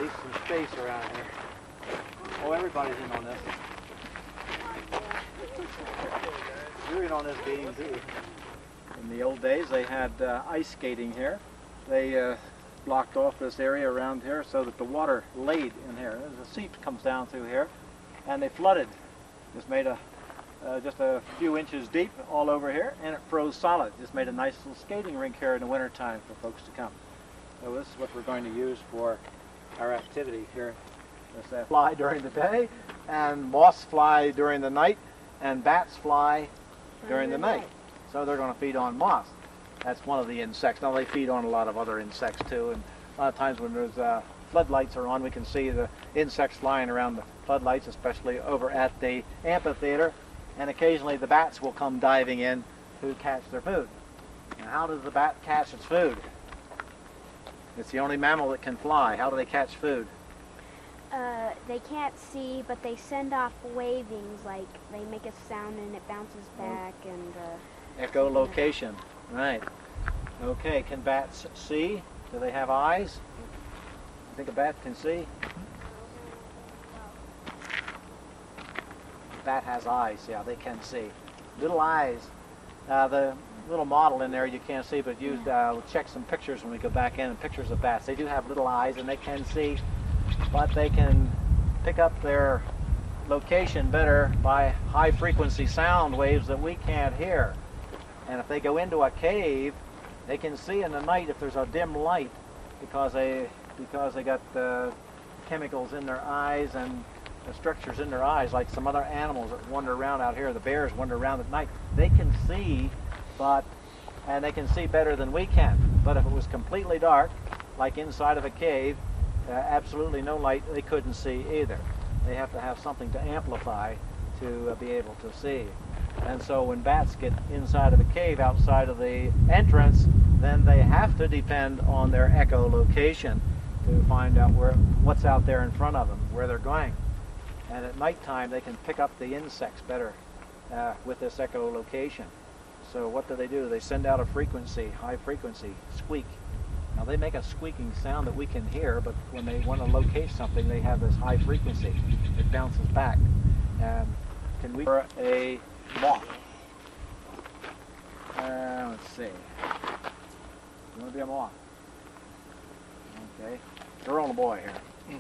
Leave some space around here. Oh, everybody's in on this. You're in on this game too. In the old days, they had ice skating here. They blocked off this area around here so that the water laid in here. The seep comes down through here, and they flooded. Just made just a few inches deep all over here, and it froze solid. Just made a nice little skating rink here in the wintertime for folks to come. So this is what we're going to use for our activity here. There's fly during the day, and moths fly during the night, and bats fly during the night. So they're going to feed on moths. That's one of the insects. Now they feed on a lot of other insects too, and a lot of times when there's floodlights are on, we can see the insects flying around the floodlights, especially over at the amphitheater, and occasionally the bats will come diving in to catch their food. Now how does the bat catch its food? It's the only mammal that can fly. How do they catch food? They can't see, but they send off wavings, like they make a sound and it bounces back and... Echolocation, right. Okay, can bats see? Do they have eyes? You think a bat can see? A bat has eyes, yeah, they can see. Little eyes. The little model in there you can't see, but we'll check some pictures when we go back in, and pictures of bats. They do have little eyes and they can see, but they can pick up their location better by high frequency sound waves that we can't hear. And if they go into a cave, they can see in the night if there's a dim light, because they got chemicals in their eyes and the structures in their eyes, like some other animals that wander around out here. The bears wander around at night. They can see, and they can see better than we can. But if it was completely dark, like inside of a cave, absolutely no light, they couldn't see either. They have to have something to amplify to be able to see. And so when bats get inside of a cave outside of the entrance, then they have to depend on their echolocation to find out what's out there in front of them, where they're going. And at nighttime they can pick up the insects better with this echolocation. So what do? They send out a frequency, high frequency, squeak. Now they make a squeaking sound that we can hear, but when they want to locate something, they have this high frequency. It bounces back. Can we for a moth? Let's see. You want to be a moth? Okay. Girl and a boy here.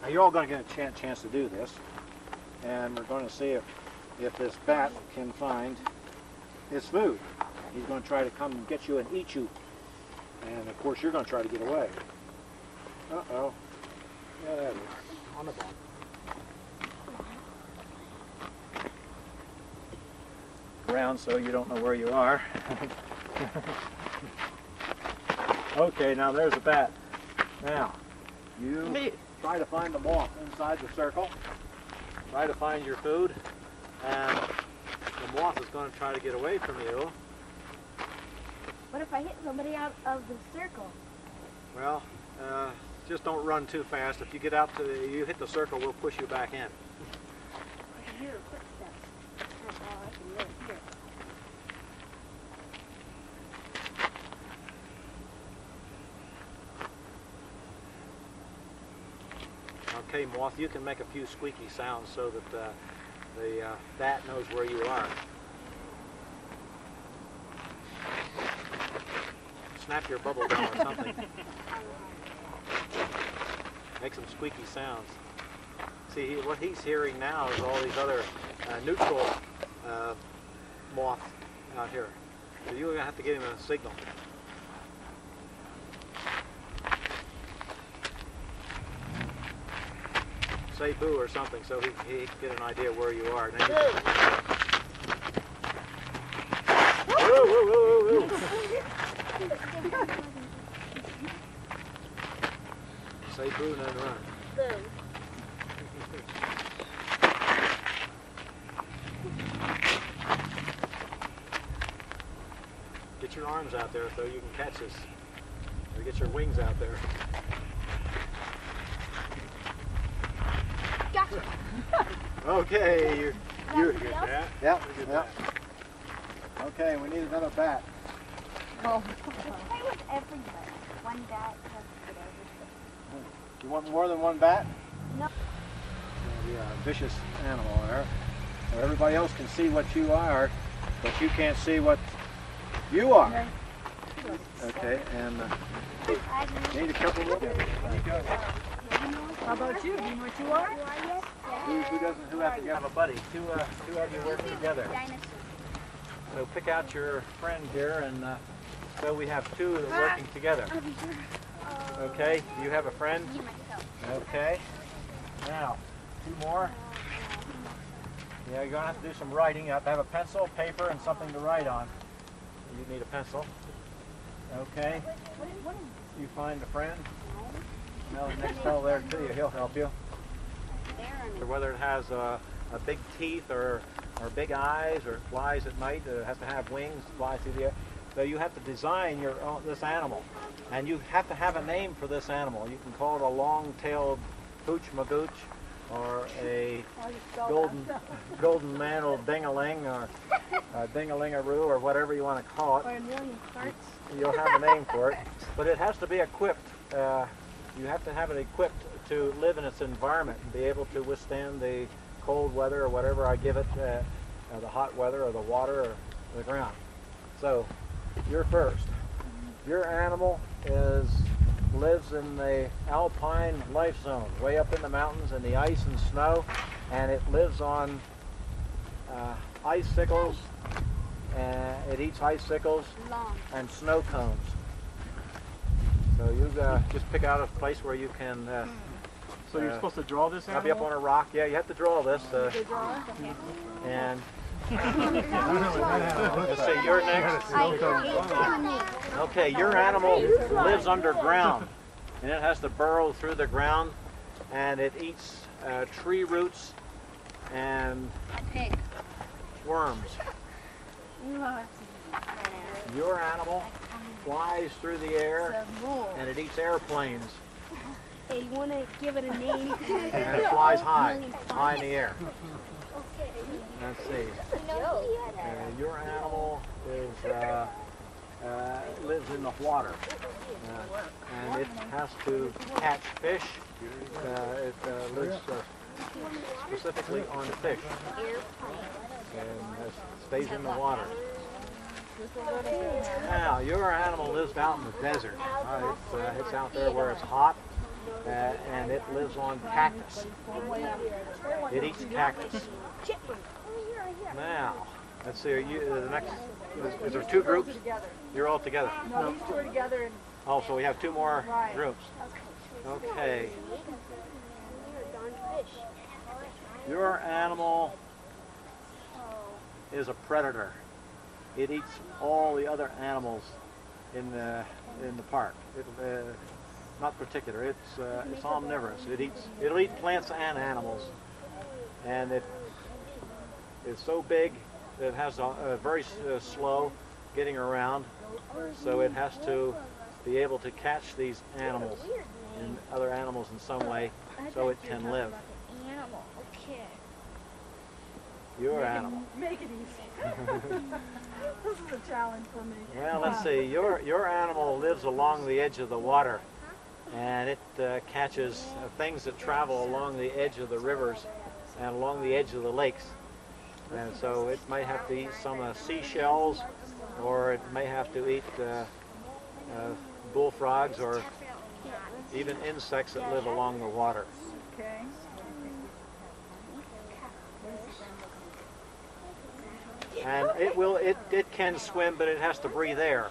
Now you're all going to get a chance to do this, and we're going to see if this bat can find his food. He's going to try to come and get you and eat you. And of course you're going to try to get away. Uh-oh. Yeah, there it is. On the bottom. Around so you don't know where you are. Okay, now there's a bat. Now, you try to find the moth inside the circle. Try to find your food. And the moth is going to try to get away from you. What if I hit somebody out of the circle? Well, just don't run too fast. If you get out you hit the circle, we'll push you back in. I can hear footsteps. Oh, I can really hear. Okay, moth, you can make a few squeaky sounds so that the bat knows where you are. Snap your bubble gum or something. Make some squeaky sounds. See, what he's hearing now is all these other neutral moths out here. So you're going to have to give him a signal. Say boo or something so he can get an idea where you are. Then you woo, woo, woo, woo, woo. Say boo and then run. Boo. Get your arms out there so you can catch this. Or get your wings out there. Gotcha. Okay, you're good bat. Yep, yep. Okay, we need another bat. Oh. Play with everybody. One bat has to get everything. You want more than one bat? No. Yeah, a vicious animal there. So everybody else can see what you are, but you can't see what you are. Okay, and need a couple more. How about you? Do you know what you are? Who has to have a buddy? Two of you working together. So pick out your friend here, and so we have two that are working together. Okay, you have a friend? Okay. Now, two more. Yeah, you're going to have to do some writing. You have to have a pencil, paper, and something to write on. You need a pencil. Okay. You find a friend. Now the next fellow there to you, he'll help you. Whether it has a big teeth or big eyes or flies at night, it has to have wings, fly through the air. So you have to design this animal, and you have to have a name for this animal. You can call it a long-tailed hooch magooch, or a golden mantle ding-a-ling, or a ding-a-ling-a-roo, or whatever you want to call it. Or a million parts. You'll have a name for it, but it has to be equipped. You have to have it equipped to live in its environment and be able to withstand the cold weather or whatever I give it, the hot weather or the water or the ground. So, you're first. Your animal lives in the alpine life zone, way up in the mountains in the ice and snow, and it lives on icicles. It eats icicles and snow cones. So you just pick out a place where you can. So you're supposed to draw this I'll be up on a rock. Yeah, you have to draw this. And let's see, you're next. Okay, your animal lives underground, and it has to burrow through the ground, and it eats tree roots and worms. Your animal flies through the air, and it eats airplanes. Hey, you want to give it a name? And it flies high in the air. Let's see. Your animal lives in the water, and it has to catch fish. It lives specifically on fish, and stays in the water. Now, your animal lives out in the desert. It's out there where it's hot, and it lives on cactus. It eats cactus. Now, let's see. Are you the next? Is there two groups? You're all together. No, these two are together. Oh, so we have two more groups. Okay. Your animal is a predator. It eats all the other animals in the park. Not particular. It's omnivorous. It'll eat plants and animals, and it's so big that it has a very slow getting around. So it has to be able to catch these animals and other animals in some way, so it can live. Your animal. Make it easy. This is a challenge for me. Well, let's see. Your animal lives along the edge of the water, and it catches things that travel along the edge of the rivers and along the edge of the lakes. And so it might have to eat some seashells, or it may have to eat bullfrogs, or even insects that live along the water. Okay. And it can swim, but it has to breathe air.